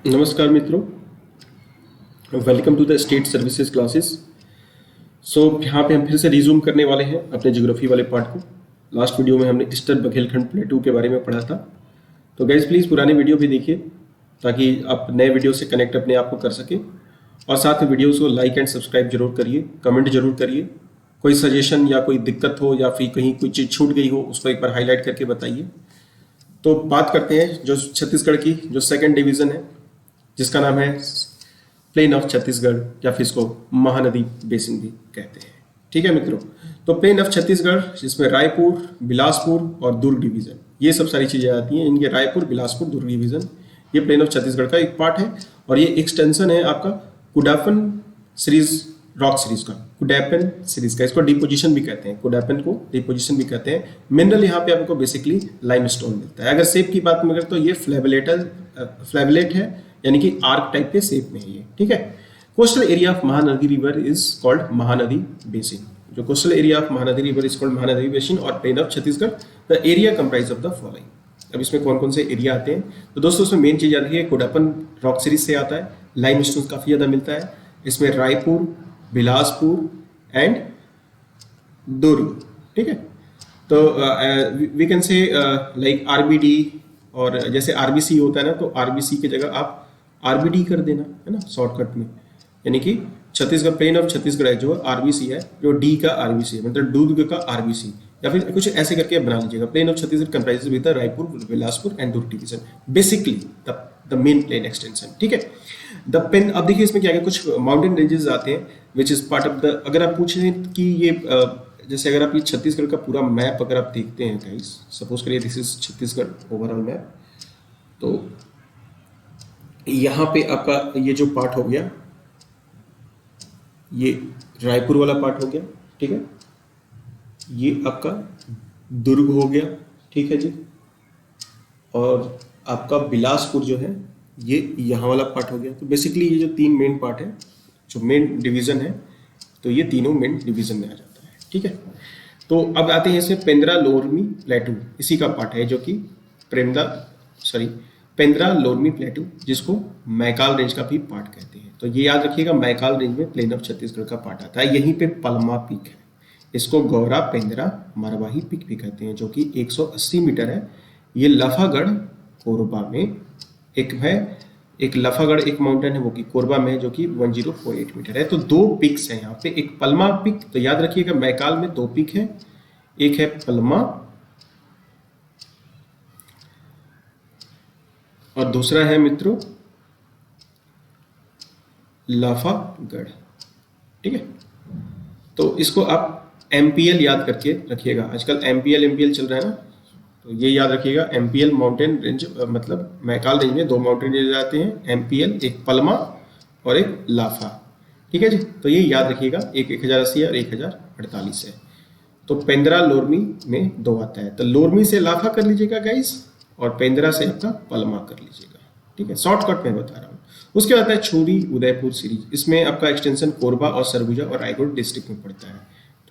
नमस्कार मित्रों, welcome to the state services classes. यहाँ पे हम फिर से रिज्यूम करने वाले हैं अपने ज्योग्राफी वाले पार्ट को। लास्ट वीडियो में हमने ईस्टर बघेलखंड प्लेटू के बारे में पढ़ा था। तो गाइज प्लीज़ पुरानी वीडियो भी देखिए ताकि आप नए वीडियो से कनेक्ट अपने आप को कर सके, और साथ में वीडियोज़ को लाइक एंड सब्सक्राइब जरूर करिए, कमेंट जरूर करिए। कोई सजेशन या कोई दिक्कत हो या फिर कहीं कोई चीज़ छूट गई हो उसको एक बार हाईलाइट करके बताइए। तो बात करते हैं जो छत्तीसगढ़ की जो सेकेंड डिवीज़न है, जिसका नाम है प्लेन ऑफ छत्तीसगढ़, या फिर इसको महानदी बेसिन भी कहते हैं। ठीक है मित्रों, तो प्लेन ऑफ छत्तीसगढ़ जिसमें रायपुर, बिलासपुर और दुर्ग डिवीजन, ये सब सारी चीज़ें आती हैं। इनके रायपुर, बिलासपुर, दुर्ग डिवीजन ये प्लेन ऑफ छत्तीसगढ़ का एक पार्ट है, और ये एक्सटेंशन है आपका कुडापन सीरीज, रॉक सीरीज का, कुडापन सीरीज का। इसको डिपोजिशन भी कहते हैं, कुडापन को डिपोजिशन भी कहते हैं। मिनरल यहाँ पे आपको बेसिकली लाइमस्टोन मिलता है। अगर शेप की बात में करें तो ये फ्लैवलेट है, यानी कि आर्क टाइप के शेप में है ये। ठीक है। Coastal area of Mahanadi river is called Mahanadi basin. जो coastal area of Mahanadi river is called Mahanadi basin और plain of Chhattisgarh, the area comprise of the following. अब इसमें कौन कौन से एरिया आते हैं? तो दोस्तों इसमें मेन चीज आती है, कुडापन रॉक सीरीज से आता है, लाइमस्टोन काफी ज्यादा मिलता है इसमें, रायपुर, बिलासपुर एंड दुर्ग। ठीक है। तो we can say like RBD, और जैसे आरबीसी होता है ना, तो आरबीसी की जगह आप आरबीडी कर देना, है ना, शॉर्टकट में। यानी कि छत्तीसगढ़, प्लेन ऑफ छत्तीसगढ़ है जो आरबीसी है, जो डी का आरबीसी है, मतलब दुर्ग का आरबीसी, या फिर कुछ ऐसे करके बना लीजिएगा। Plain of Chhattisgarh comprises with the Raipur, Bilaspur and Durg division, basically the main plain extension. ठीक है। द पेन, अब देखिए इसमें क्या है, कुछ माउंटेन रेंजेस आते हैं which is part of the, अगर आप पूछें कि ये जैसे अगर आप ये छत्तीसगढ़ का पूरा मैप अगर आप देखते हैं गाइस, सपोज करिए this is Chhattisgarh overall map, तो यहाँ पे आपका ये जो पार्ट हो गया, ये रायपुर वाला पार्ट हो गया। ठीक है। ये आपका दुर्ग हो गया। ठीक है जी। और आपका बिलासपुर जो है ये यहाँ वाला पार्ट हो गया। तो बेसिकली ये जो तीन मेन पार्ट है, जो मेन डिवीजन है, तो ये तीनों मेन डिवीजन में आ जाता है। ठीक है। तो अब आते हैं इसमें पेंद्रा लोरमी प्लेटू, इसी का पार्ट है, जो कि पेंद्रा लोरमी प्लेटू, जिसको मैकाल रेंज का भी पार्ट कहते हैं। तो ये याद रखिएगा, मैकाल रेंज में प्लेन ऑफ छत्तीसगढ़ का पार्ट आता है। यहीं पे पलमा पीक है, इसको गौरा पेंद्रा मरवाही पीक भी कहते हैं, जो कि 180 मीटर है। ये लफागढ़ कोरबा में एक है, एक लफागढ़ एक माउंटेन है वो कि कोरबा में, जो कि 1048 मीटर है। तो दो पिक्स हैं यहाँ पे, एक पलमा पिक, तो याद रखिएगा मैकाल में दो पिक है, एक है पलमा और दूसरा है मित्रों लफागढ़। ठीक है। तो इसको आप एमपीएल याद करके रखिएगा, आजकल एमपीएल चल रहा है ना, तो ये याद रखिएगा। एमपीएल माउंटेन रेंज, मतलब मैकाल रेंज में दो माउंटेन रेंज आते हैं, एमपीएल, एक पलमा और एक लाफा। ठीक है जी। तो ये याद रखिएगा, एक 1080 और 1048 है। तो पेंद्रा लोरमी में दो आता है, तो लोरमी से लाफा कर लीजिएगा गाइस, और पेंद्रा से आपका पलमा कर लीजिएगा। ठीक है, शॉर्टकट में बता रहा हूँ। उसके बाद आता है छोरी उदयपुर सीरीज, इसमें आपका एक्सटेंशन कोरबा और सरगुजा और रायगढ़ डिस्ट्रिक्ट में पड़ता है।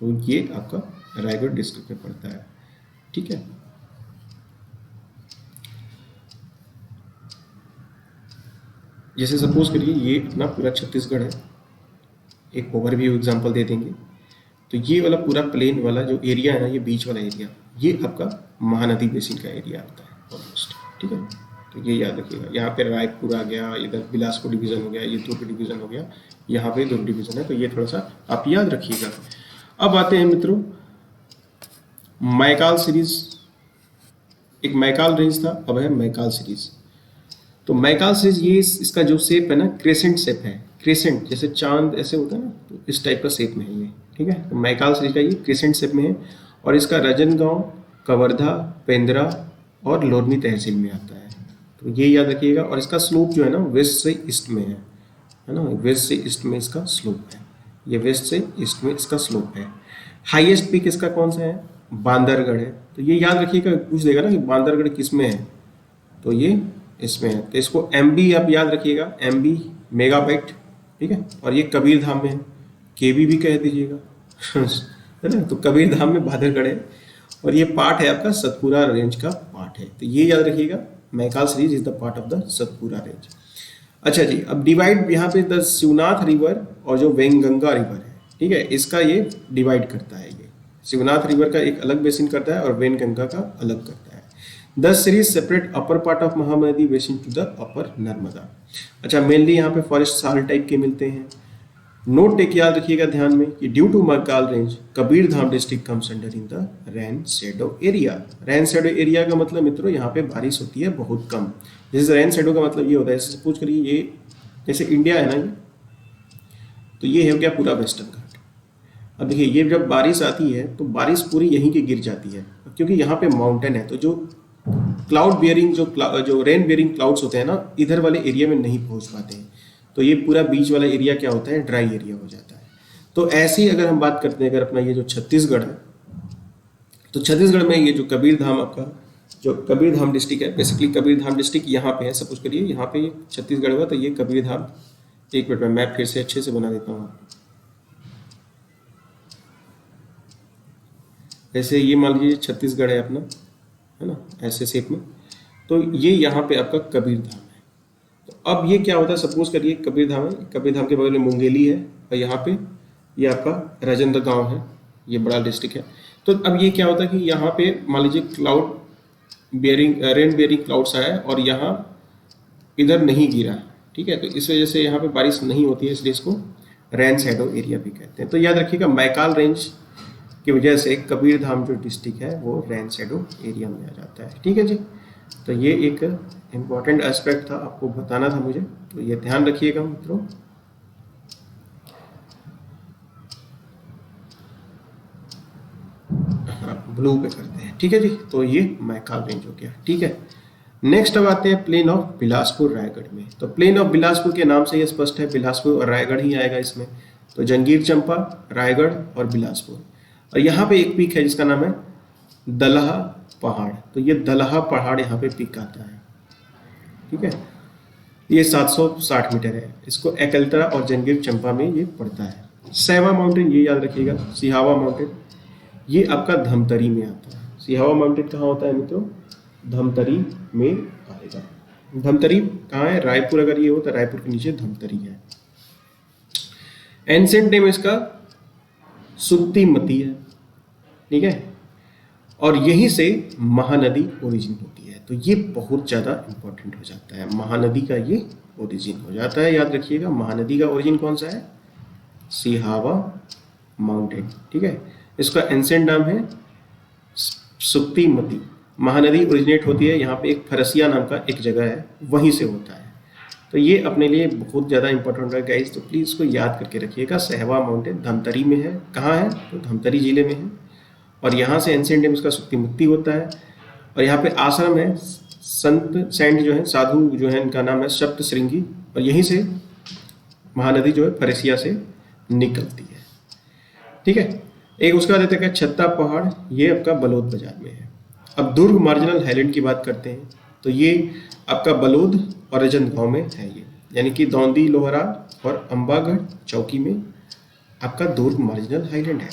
तो ये आपका रायगढ़ डिस्ट्रिक्ट में पड़ता है। ठीक है। जैसे सपोज करिए ये अपना पूरा छत्तीसगढ़ है, एक ओवरव्यू एग्जांपल दे देंगे। तो ये वाला पूरा प्लेन वाला जो एरिया है ना, ये बीच वाला एरिया, ये आपका महानदी बेसिन का एरिया होता है ऑलमोस्ट। ठीक है। तो ये याद रखिएगा, यहाँ पे रायपुर आ गया, इधर बिलासपुर डिवीजन हो गया, ये दुर्ग डिवीजन हो गया, यहाँ पे दुर्ग डिवीजन है। तो ये थोड़ा सा आप याद रखिएगा। अब आते हैं मित्रों मैकाल सीरीज। एक मैकाल रेंज था, अब है मैकाल सीरीज। तो मैकाल सीरीज, ये इसका जो शेप है ना, क्रेसेंट शेप है। क्रेसेंट जैसे चांद ऐसे होता है ना, तो इस टाइप का शेप में है ये। ठीक है। तो मैकाल सीरीज का ये क्रेसेंट शेप में है, और इसका राजनांदगांव, कवर्धा, पेंद्रा और लोरमी तहसील में आता है। तो ये याद रखिएगा। और इसका स्लोप जो है ना, वेस्ट से ईस्ट में है ना, वेस्ट से ईस्ट में इसका स्लोप है। ये वेस्ट से ईस्ट में इसका स्लोप है। हाईएस्ट पीक इसका कौन सा है? बांदरगढ़ है। तो ये याद रखिएगा, पूछ देगा ना कि बांदरगढ़ किस में है, तो ये इसमें है। तो इसको एमबी आप याद रखिएगा, एमबी मेगाबाइट। ठीक है। और ये कबीर धाम में है, केबी भी कह दीजिएगा है ना। तो कबीर धाम में बांदरगढ़ है, और ये पार्ट है आपका सतपुरा रेंज का पार्ट है। तो ये याद रखिएगा, Maikal series is the part of the Satpura range. अच्छा जी, अब डिवाइड यहाँ पे द शिवनाथ रिवर और जो वेंगंगा रिवर है, ठीक है, इसका ये डिवाइड करता है। ये शिवनाथ रिवर का एक अलग बेसिन करता है और वेनगंगा का अलग करता है। The series separate upper part of Mahanadi basin to the upper Narmada. अच्छा, मेनली यहाँ पे फॉरेस्ट साल टाइप के मिलते हैं। नोट एक याद रखिएगा ध्यान में कि due to Maikal range Kabirdham district comes under in the rain shadow area. Rain shadow area का मतलब मित्रों यहाँ पे बारिश होती है बहुत कम। जैसे रेन शेडो का मतलब ये होता है, जैसे सपोज करिए ये जैसे इंडिया है ना, ये तो ये हो गया पूरा वेस्टर्न घाट। अब देखिए ये जब बारिश आती है तो बारिश पूरी यहीं की गिर जाती है, क्योंकि यहाँ पे माउंटेन है, तो जो क्लाउड बियरिंग जो रेन बियरिंग क्लाउड्स होते हैं ना, इधर वाले एरिया में नहीं पहुंच पाते हैं, तो ये पूरा बीच वाला एरिया क्या होता है, ड्राई एरिया हो जाता है। तो ऐसे ही अगर हम बात करते हैं, अगर अपना ये जो छत्तीसगढ़ है, तो छत्तीसगढ़ में ये जो कबीर धाम आपका जो कबीर धाम डिस्ट्रिक्ट है, बेसिकली कबीर धाम डिस्ट्रिक्ट यहाँ पे है। सपोज करिए यहाँ पे ये छत्तीसगढ़ हुआ, तो ये कबीर धाम, एक मिनट में मैप फिर से अच्छे से बना देता हूँ आपको। ऐसे ये मान लीजिए छत्तीसगढ़ है अपना, है ना, ऐसे शेप में, तो ये यहाँ पे आपका कबीर धाम है। तो अब ये क्या होता है, सपोज करिए कबीर धाम है, कबीर धाम के बगल में मुंगेली है, और यहाँ पे ये आपका राजेंद्र गांव है, ये बड़ा डिस्ट्रिक्ट है। तो अब ये क्या होता है कि यहाँ पे मान लीजिए cloud bearing rain bearing clouds आया और यहाँ इधर नहीं गिरा, ठीक है, तो इस वजह से यहाँ पे बारिश नहीं होती है, इसलिए इसको रेन शैडो एरिया भी कहते हैं। तो याद रखिएगा मैकाल रेंज की वजह से कबीर धाम जो डिस्ट्रिक्ट है वो रेन शैडो एरिया में आ जाता है, ठीक है जी। तो ये एक इम्पॉर्टेंट एस्पेक्ट था, आपको बताना था मुझे, तो ये ध्यान रखिएगा मित्रों। ब्लू पे करते हैं, ठीक है जी। तो ये मैकाल रेंज हो गया, ठीक है। नेक्स्ट अब आते हैं प्लेन ऑफ बिलासपुर रायगढ़ में। तो प्लेन ऑफ बिलासपुर के नाम से ये स्पष्ट है, बिलासपुर और रायगढ़ ही आएगा इसमें। तो जंगीर चंपा, रायगढ़ और बिलासपुर, और यहाँ पे एक पीक है जिसका नाम है दलहा पहाड़। तो ये दलहा पहाड़ यहाँ पे पीक आता है, ठीक है। ये 760 मीटर है, इसको एकलतरा और जंगीर चंपा में ये पड़ता है। सैवा माउंटेन ये याद रखिएगा, सिहावा माउंटेन ये आपका धमतरी में आता है। सिहावा माउंटेन कहाँ होता है मित्रों, धमतरी में आएगा। धमतरी कहाँ है, रायपुर, अगर ये हो तो रायपुर के नीचे धमतरी है। एंसेंट नेम इसका सुक्तिमती है, ठीक है, और यहीं से महानदी ओरिजिन होती है। तो ये बहुत ज़्यादा इंपॉर्टेंट हो जाता है, महानदी का ये ओरिजिन हो जाता है। याद रखिएगा महानदी का ओरिजिन कौन सा है, सिहावा माउंटेन, ठीक है। इसका एंसेंट नाम है सुक्तिमती। महानदी ओरिजिनेट होती है यहाँ पे एक फरसिया नाम का एक जगह है, वहीं से होता है। तो ये अपने लिए बहुत ज़्यादा इंपॉर्टेंट है गाइस, तो प्लीज़ इसको याद करके रखिएगा। सहवा माउंटेन धमतरी में है, कहाँ है, तो धमतरी जिले में है, और यहाँ से एंसेंट नेम इसका सुक्तिमुक्ति होता है। और यहाँ पे आश्रम है, संत सेंट जो है, साधु जो है, इनका नाम है सप्त श्रृंगी, और यहीं से महानदी जो है फरसिया से निकलती है, ठीक है। एक उसका देते हैं छत्ता पहाड़, ये आपका बलौद बाजार में है। अब दुर्ग मार्जिनल हाईलैंड की बात करते हैं, तो ये आपका बलौद और राजनांदगांव में है ये, यानी कि दौंदी, लोहरा और अंबागढ़ चौकी में आपका दुर्ग मार्जिनल हाईलैंड है।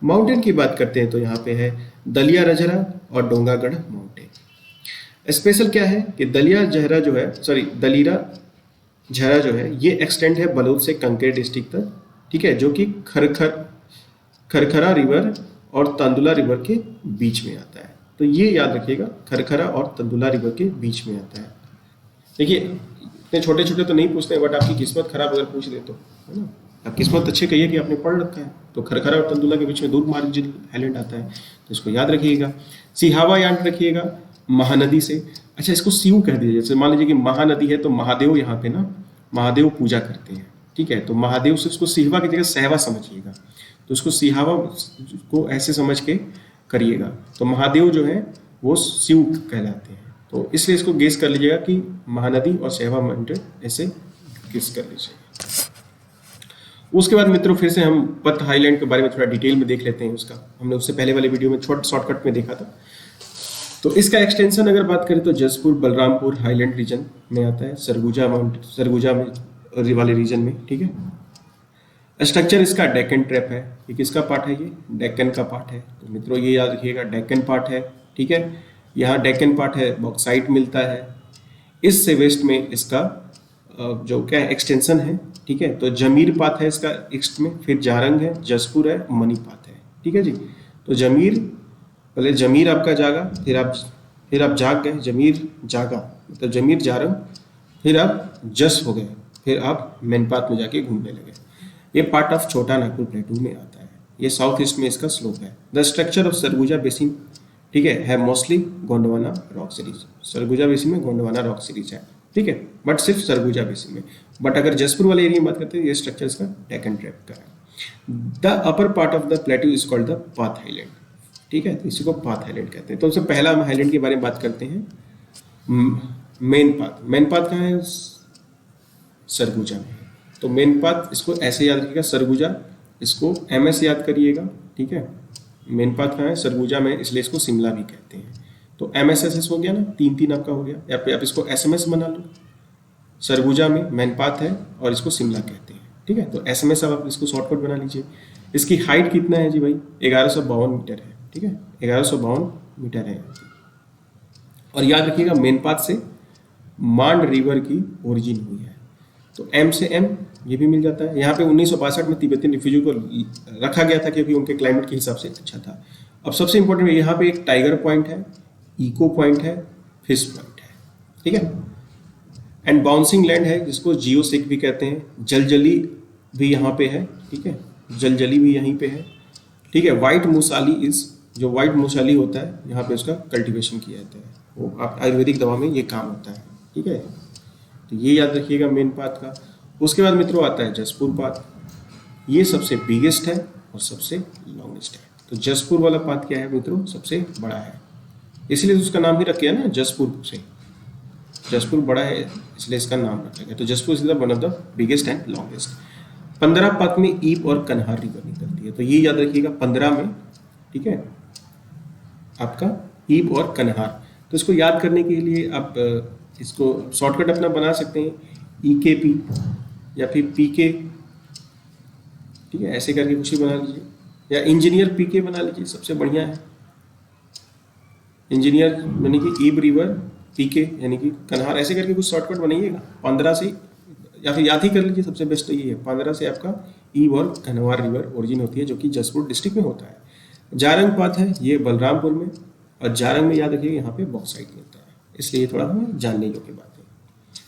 माउंटेन की बात करते हैं तो यहाँ पे है दलिया रजरा और डोंगागढ़ माउंटेन। स्पेशल क्या है कि दलिया झरा जो है ये एक्सटेंड है बलौद से कंकेर डिस्ट्रिक्ट तक, ठीक है, जो कि खरखरा रिवर और तंदुला रिवर के बीच में आता है। तो ये याद रखिएगा, खरखरा और तंदुला रिवर के बीच में आता है। देखिए इतने छोटे छोटे तो नहीं पूछते हैं, बट आपकी किस्मत खराब अगर पूछ दे तो, है ना, आप किस्मत अच्छी कहिए कि आपने पढ़ रखा है। तो खरखरा और तंदुला के बीच में दुर्ग मार्जिनल हाईलैंड आता है, तो इसको याद रखिएगा। सिहावा याद रखिएगा महानदी से। अच्छा, इसको सीयू कह दीजिए। जैसे मान लीजिए कि महानदी है तो महादेव यहाँ पे ना महादेव पूजा करते हैं, ठीक है, तो महादेव से उसको सिहवा की जगह सहवा समझिएगा, तो उसको सिहावा को ऐसे समझ के करिएगा। तो महादेव जो है वो शिव कहलाते हैं, तो इसलिए इसको गेस कर लीजिएगा कि महानदी और सहवा माउंटेन ऐसे गेस कर लीजिएगा। उसके बाद मित्रों फिर से हम पथ हाईलैंड के बारे में थोड़ा डिटेल में देख लेते हैं। उसका हमने उससे पहले वाले वीडियो में शॉर्टकट में देखा था। तो इसका एक्सटेंशन अगर बात करें तो जसपुर बलरामपुर हाईलैंड रीजन में आता है, सरगुजा में वाले रीजन में, ठीक है। स्ट्रक्चर इसका डेक्कन ट्रैप है। ये किसका पार्ट है, ये डेक्कन का पार्ट है। तो मित्रों ये याद रखिएगा डेक्कन पार्ट है, ठीक है। यहाँ डेक्कन पार्ट है, बॉक्साइट मिलता है। इससे वेस्ट में इसका जो क्या है एक्सटेंशन है, ठीक है। तो जमीर पाथ है इसका ईस्ट में, फिर जारंग है, जसपुर है, मणिपात है, ठीक है जी। तो जमीर, पहले जमीर आपका जागा, फिर आप जाग गए, जमीर जागा मतलब जमीर जारंग, फिर आप जस हो गए, फिर आप मैनपात में जाके घूमने लगे। ये पार्ट ऑफ छोटा नागपुर प्लेटू में आता है, ये साउथ ईस्ट में इसका स्लोप है। The structure of Surguja basin, ठीक है mostly Gondwana rock series. Surguja basin में गोंडवाना रॉक सीरीज है, ठीक है, बट सिर्फ सरगुजा बेसिन में। बट अगर जसपुर वाले एरिया में बात करते हैं, ये स्ट्रक्चर इसका डेक्कन ट्रैप का है। The upper part of the प्लेटू is called the path highland, ठीक है, तो इसी को पाथ हाईलैंड कहते हैं। तो सबसे पहला हम हाईलैंड के बारे में बात करते हैं, मेन पाथ। मेन पाथ कहाँ है? सरगुजा में। तो मेन पाथ इसको ऐसे याद रखिएगा, सरगुजा, इसको MS याद करिएगा, ठीक है। मेन पाथ कहाँ है? सरगुजा में, इसलिए इसको शिमला भी कहते हैं। तो MSSS हो गया ना, 3 आपका हो गया, या फिर आप इसको SMS बना लो। सरगुजा में मेन पाथ है और इसको शिमला कहते हैं, ठीक है। तो SMS आप इसको शॉर्टकट बना लीजिए। इसकी हाइट कितना है जी भाई? 1152 मीटर है, ठीक है, 1152 मीटर है। और याद रखिएगा मेन पाथ से मांड रिवर की ओरिजिन हुई है। तो M से M ये भी मिल जाता है। यहाँ पे 1962 में तिब्बतियन रिफ्यूजी को रखा गया था क्योंकि उनके क्लाइमेट के हिसाब से अच्छा था। अब सबसे इंपॉर्टेंट यहाँ पे एक टाइगर पॉइंट है, इको पॉइंट है, फिश पॉइंट है, ठीक है। एंड बाउंसिंग लैंड है जिसको जियोसिक भी कहते हैं। जलजली भी यहाँ पे है, ठीक है, जलजली भी यहीं पे है, ठीक है। व्हाइट मूसाली इज, जो व्हाइट मूसाली होता है यहाँ पे उसका कल्टीवेशन किया जाता है, वो आप आयुर्वेदिक दवा में ये काम होता है, ठीक है। तो ये याद रखिएगा मेन पाथ का। उसके बाद मित्रों आता है जसपुर पाथ, ये सबसे बिगेस्ट है और सबसे लॉन्गेस्ट है। तो जसपुर वाला पाथ क्या है मित्रों? सबसे बड़ा है, इसलिए उसका नाम भी रखा है ना जसपुर से, जसपुर बड़ा है इसलिए इसका नाम रखा गया। तो Jaspur is one of the biggest and longest. 15 पाथ में ईब और कन्हार रिवर निकलती है, तो ये याद रखिएगा 15 में, ठीक है, आपका ईब और कन्हार। तो इसको याद करने के लिए आप इसको शॉर्टकट अपना बना सकते हैं, EKP या फिर PK, ठीक है, ऐसे करके कुछ ही बना लीजिए, या इंजीनियर PK बना लीजिए, सबसे बढ़िया है। इंजीनियर यानी कि ईब रिवर, PK यानी कि कन्हार, ऐसे करके कुछ शॉर्टकट बनाइएगा 15 से, या फिर याद ही कर लीजिए, सबसे बेस्ट तो ये है। 15 से आपका ईब और कन्हार रिवर ओरिजिन होती है, जो कि जसपुर डिस्ट्रिक्ट में होता है। जारंग पाथ है ये बलरामपुर में, और जारंग में याद रखिए यहाँ पे बॉक्साइट मिलता है, इसलिए थोड़ा हमें जानने योग्य बात है।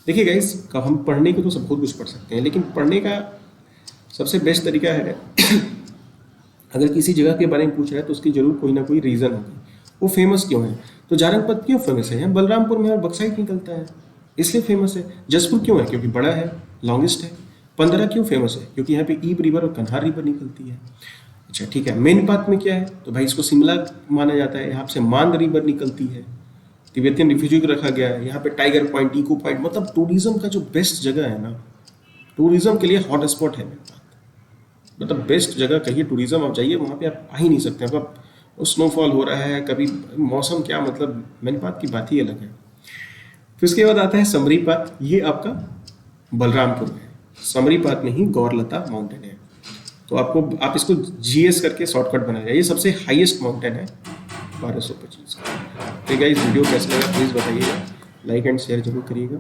देखिए गाइस, कब हम पढ़ने को तो सब बहुत कुछ पढ़ सकते हैं, लेकिन पढ़ने का सबसे बेस्ट तरीका है अगर किसी जगह के बारे में पूछ रहा है तो उसकी जरूर कोई ना कोई रीज़न होगी, वो फेमस क्यों है। तो जारंग पाथ क्यों फेमस है? बलरामपुर में और बॉक्साइट निकलता है इसलिए फेमस है। जसपुर क्यों है? क्योंकि बड़ा है, लॉन्गेस्ट है। 15 क्यों फेमस है? क्योंकि यहाँ पे ईब रिवर और कन्हार रिवर निकलती है। अच्छा ठीक है, मेन पाथ में क्या है? तो भाई इसको शिमला माना जाता है, यहाँ से मांद रिवर निकलती है, तिब्बतियन रिफ्यूजी को रखा गया है। यहाँ पे टाइगर पॉइंट, इको पॉइंट, मतलब टूरिज्म का जो बेस्ट जगह है ना, टूरिज्म के लिए हॉट स्पॉट है मेन पाथ, मतलब बेस्ट जगह कहिए टूरिज्म, आप जाइए वहाँ पे आप आ ही नहीं सकते। मतलब स्नोफॉल हो रहा है, कभी मौसम क्या, मतलब मेन पाथ की बात ही अलग है। फिर उसके बाद आता है समरी पाथ, ये आपका बलरामपुर में है। समरी पाथ में ही गौरलता माउंटेन है, तो आप इसको GS करके शॉर्टकट बनाया, ये सबसे हाईएस्ट माउंटेन है 1225 का। तो गाइस वीडियो कैसा लगा प्लीज़ बताइएगा, लाइक एंड शेयर जरूर करिएगा।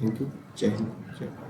थैंक यू, जय हिंद, जय भारत।